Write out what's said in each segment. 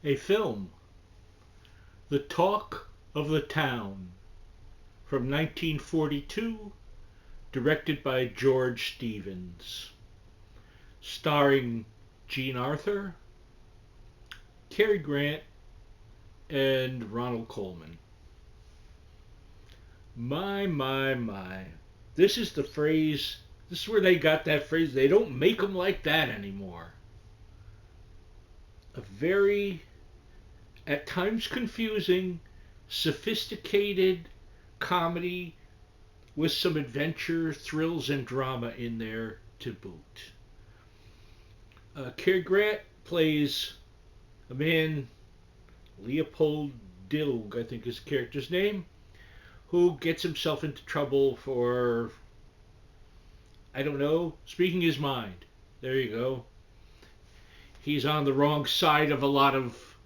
A film, The Talk of the Town, from 1942, directed by George Stevens, starring Jean Arthur, Cary Grant, and Ronald Colman. My. This is the phrase, this is where they got that phrase, they don't make them like that anymore. A very, at times confusing, sophisticated comedy with some adventure, thrills, and drama in there to boot. Cary Grant plays a man, Leopold Dilg, I think his character's name, who gets himself into trouble for, I don't know, speaking his mind. There you go. He's on the wrong side of a lot of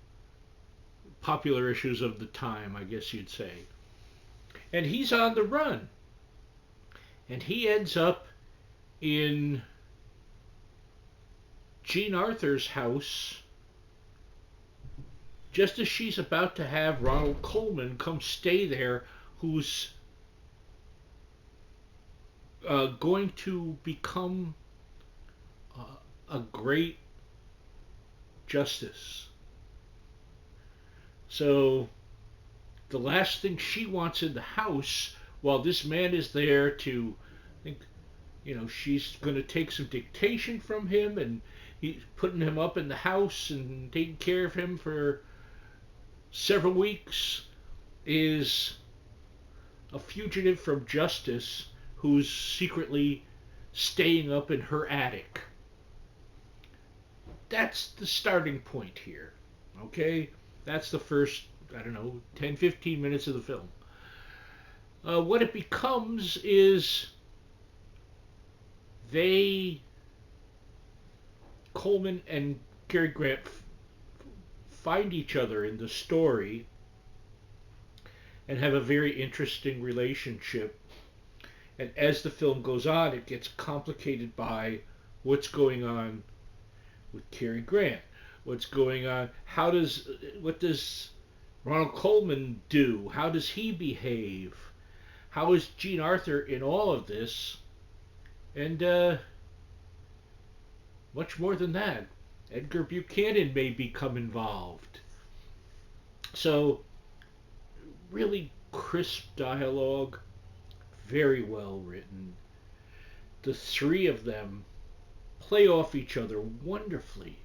popular issues of the time, I guess you'd say. And he's on the run. And he ends up in Jean Arthur's house just as she's about to have Ronald Colman come stay there, who's going to become a great justice. So the last thing she wants in the house, while this man is there to, I think, she's going to take some dictation from him, and he's putting him up in the house and taking care of him for several weeks, is a fugitive from justice who's secretly staying up in her attic. That's the starting point here. Okay? That's the first, I don't know, 10, 15 minutes of the film. What it becomes is Coleman and Cary Grant find each other in the story and have a very interesting relationship. And as the film goes on, it gets complicated by what's going on with Cary Grant. What's going on? What does Ronald Colman do? How does he behave? How is Jean Arthur in all of this? And much more than that. Edgar Buchanan may become involved. So, really crisp dialogue, very well written. The three of them play off each other wonderfully.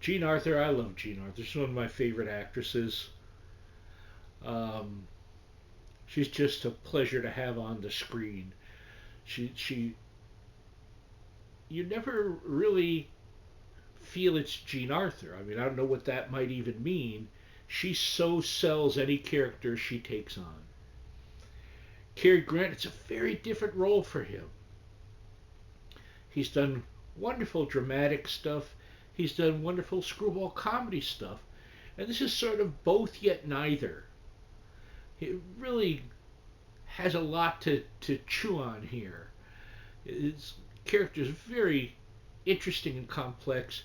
Jean Arthur, I love Jean Arthur. She's one of my favorite actresses. Um, she's just a pleasure to have on the screen. She, you never really feel it's Jean Arthur. I mean, I don't know what that might even mean. She so sells any character she takes on. Cary Grant, it's a very different role for him. He's done wonderful dramatic stuff. He's done wonderful screwball comedy stuff. And this is sort of both yet neither. It really has a lot to chew on here. His character is very interesting and complex,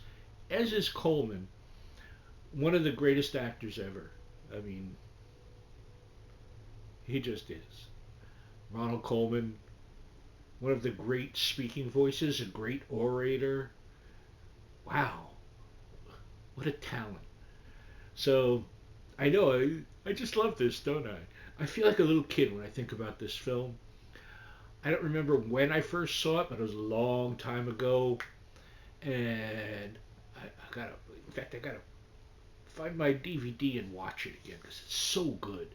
as is Colman, one of the greatest actors ever. I mean, he just is. Ronald Colman, one of the great speaking voices, a great orator. Wow, what a talent. So, I know, I just love this, don't I? I feel like a little kid when I think about this film. I don't remember when I first saw it, but it was a long time ago. And I gotta, in fact, I gotta find my DVD and watch it again because it's so good.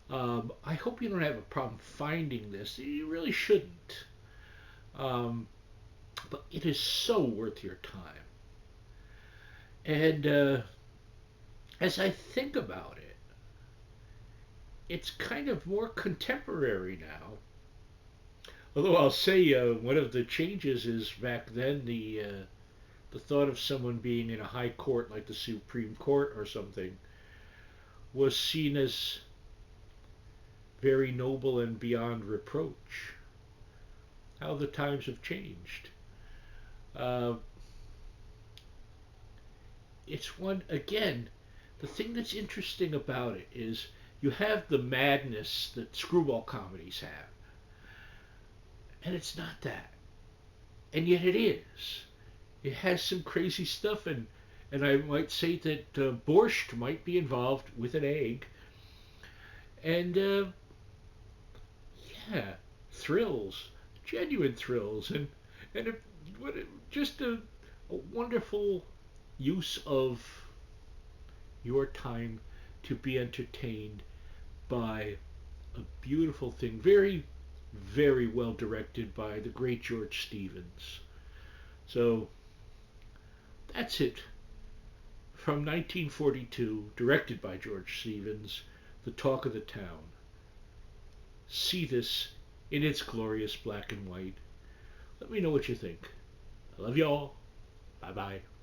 I hope you don't have a problem finding this. You really shouldn't. Um, but it is so worth your time. And as I think about it, it's kind of more contemporary now. Although I'll say one of the changes is back then the thought of someone being in a high court like the Supreme Court or something was seen as very noble and beyond reproach. How the times have changed. Uh, it's one, again, the thing that's interesting about it is you have the madness that screwball comedies have, and it's not that. And yet it is. It has some crazy stuff, and I might say that borscht might be involved with an egg. And yeah, thrills, genuine thrills, and just a wonderful use of your time to be entertained by a beautiful thing, very, very well directed by the great George Stevens. So that's it from 1942, directed by George Stevens, The Talk of the Town. See this in its glorious black and white. Let me know what you think. I love y'all. Bye bye.